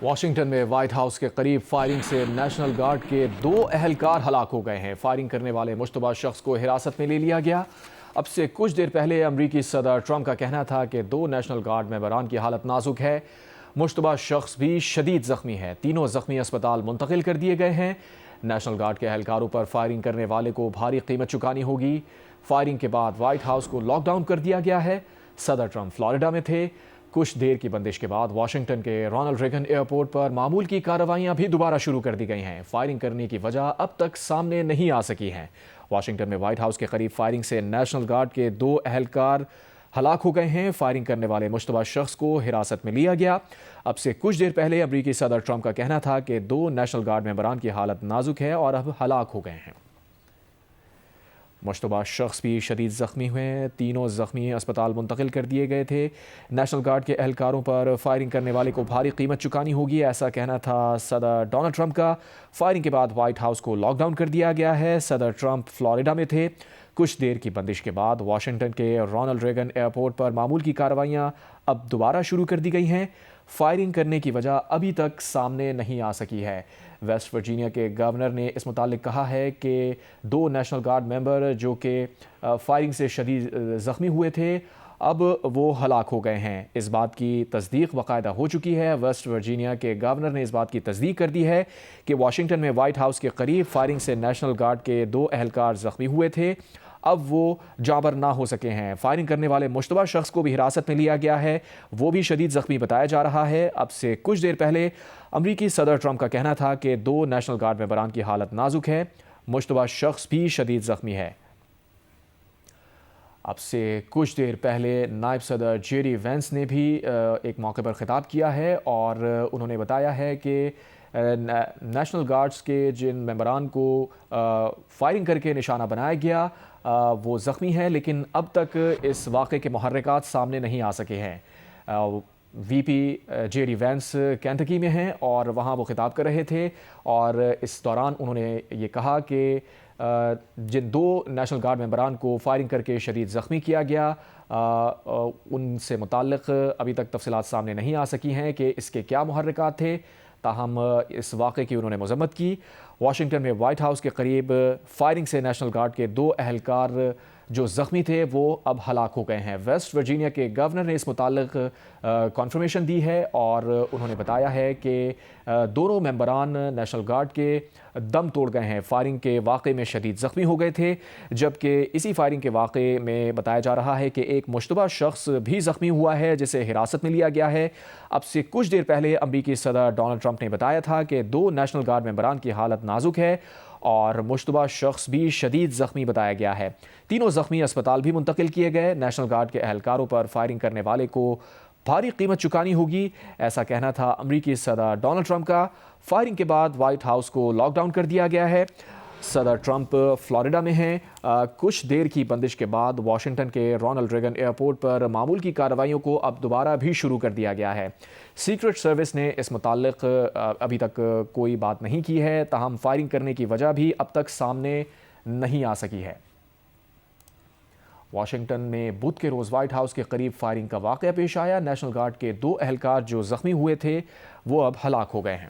Washington میں white house کے قریب فائرنگ سے نیشنل گارڈ کے 2 اہلکار ہلاک ہو گئے ہیں۔ فائرنگ کرنے والے مشتبہ شخص کو حراست میں لے لیا گیا۔ اب سے کچھ دیر پہلے امریکی صدر ٹرمپ کا کہنا تھا کہ 2 نیشنل گارڈ ممبران کی حالت نازک ہے۔ مشتبہ شخص بھی شدید زخمی ہے۔ تینوں زخمی اسپتال منتقل کر دیے گئے ہیں۔ نیشنل گارڈ کے اہلکاروں پر فائرنگ کرنے والے کو بھاری قیمت چکانی ہوگی۔ فائرنگ کے بعد وائٹ ہاؤس کو لاک ڈاؤن کر دیا گیا ہے۔ صدر ٹرمپ فلوریڈا میں تھے۔ کچھ دیر کی بندش کے بعد واشنگٹن کے رونلڈ ریگن ایئرپورٹ پر معمول کی کارروائیاں بھی دوبارہ شروع کر دی گئی ہیں۔ فائرنگ کرنے کی وجہ اب تک سامنے نہیں آ سکی ہیں۔ واشنگٹن میں وائٹ ہاؤس کے قریب فائرنگ سے نیشنل گارڈ کے 2 اہلکار ہلاک ہو گئے ہیں۔ فائرنگ کرنے والے مشتبہ شخص کو حراست میں لیا گیا۔ اب سے کچھ دیر پہلے امریکی صدر ٹرمپ کا کہنا تھا کہ 2 نیشنل گارڈ ممبران کی حالت نازک ہے اور اب ہلاک ہو گئے ہیں۔ مشتبہ شخص بھی شدید زخمی ہوئے۔ تینوں زخمی اسپتال منتقل کر دیے گئے تھے۔ نیشنل گارڈ کے اہلکاروں پر فائرنگ کرنے والے کو بھاری قیمت چکانی ہوگی، ایسا کہنا تھا صدر ڈونلڈ ٹرمپ کا۔ فائرنگ کے بعد وائٹ ہاؤس کو لاک ڈاؤن کر دیا گیا ہے۔ صدر ٹرمپ فلوریڈا میں تھے۔ کچھ دیر کی بندش کے بعد واشنگٹن کے رونلڈ ریگن ایئرپورٹ پر معمول کی کارروائیاں اب دوبارہ شروع کر دی گئی ہیں۔ فائرنگ کرنے کی وجہ ابھی تک سامنے نہیں آ سکی ہے۔ ویسٹ ورجینیا کے گورنر نے اس متعلق کہا ہے کہ 2 نیشنل گارڈ ممبر جو کہ فائرنگ سے شدید زخمی ہوئے تھے اب وہ ہلاک ہو گئے ہیں۔ اس بات کی تصدیق باقاعدہ ہو چکی ہے۔ ویسٹ ورجینیا کے گورنر نے اس بات کی تصدیق کر دی ہے کہ واشنگٹن میں وائٹ ہاؤس کے قریب فائرنگ سے نیشنل گارڈ کے 2 اہلکار زخمی ہوئے تھے، اب وہ جانبر نہ ہو سکے ہیں۔ فائرنگ کرنے والے مشتبہ شخص کو بھی حراست میں لیا گیا ہے، وہ بھی شدید زخمی بتایا جا رہا ہے۔ اب سے کچھ دیر پہلے امریکی صدر ٹرمپ کا کہنا تھا کہ 2 نیشنل گارڈ ممبران کی حالت نازک ہے، مشتبہ شخص بھی شدید زخمی ہے۔ اب سے کچھ دیر پہلے نائب صدر جے ڈی وینس نے بھی ایک موقع پر خطاب کیا ہے اور انہوں نے بتایا ہے کہ نیشنل گارڈز کے جن ممبران کو فائرنگ کر کے نشانہ بنایا گیا وہ زخمی ہیں، لیکن اب تک اس واقعے کے محرکات سامنے نہیں آ سکے ہیں۔ وی پی جے ڈی وینس کینٹکی میں ہیں اور وہاں وہ خطاب کر رہے تھے اور اس دوران انہوں نے یہ کہا کہ جن 2 نیشنل گارڈ ممبران کو فائرنگ کر کے شدید زخمی کیا گیا ان سے متعلق ابھی تک تفصیلات سامنے نہیں آ سکی ہیں کہ اس کے کیا محرکات تھے، تاہم اس واقعے کی انہوں نے مذمت کی۔ واشنگٹن میں وائٹ ہاؤس کے قریب فائرنگ سے نیشنل گارڈ کے 2 اہلکار جو زخمی تھے وہ اب ہلاک ہو گئے ہیں۔ ویسٹ ورجینیا کے گورنر نے اس متعلق کنفرمیشن دی ہے اور انہوں نے بتایا ہے کہ دونوں ممبران نیشنل گارڈ کے دم توڑ گئے ہیں، فائرنگ کے واقعے میں شدید زخمی ہو گئے تھے، جبکہ اسی فائرنگ کے واقعے میں بتایا جا رہا ہے کہ ایک مشتبہ شخص بھی زخمی ہوا ہے جسے حراست میں لیا گیا ہے۔ اب سے کچھ دیر پہلے امریکی صدر ڈونلڈ ٹرمپ نے بتایا تھا کہ 2 نیشنل گارڈ ممبران کی حالت نازک ہے اور مشتبہ شخص بھی شدید زخمی بتایا گیا ہے۔ تینوں زخمی اسپتال بھی منتقل کیے گئے۔ نیشنل گارڈ کے اہلکاروں پر فائرنگ کرنے والے کو بھاری قیمت چکانی ہوگی، ایسا کہنا تھا امریکی صدر ڈونلڈ ٹرمپ کا۔ فائرنگ کے بعد وائٹ ہاؤس کو لاک ڈاؤن کر دیا گیا ہے۔ صدر ٹرمپ فلوریڈا میں ہیں۔ کچھ دیر کی بندش کے بعد واشنگٹن کے رونلڈ ریگن ایئرپورٹ پر معمول کی کارروائیوں کو اب دوبارہ بھی شروع کر دیا گیا ہے۔ سیکرٹ سروس نے اس متعلق ابھی تک کوئی بات نہیں کی ہے، تاہم فائرنگ کرنے کی وجہ بھی اب تک سامنے نہیں آ سکی ہے۔ واشنگٹن میں بدھ کے روز وائٹ ہاؤس کے قریب فائرنگ کا واقعہ پیش آیا۔ نیشنل گارڈ کے 2 اہلکار جو زخمی ہوئے تھے وہ اب ہلاک ہو گئے ہیں۔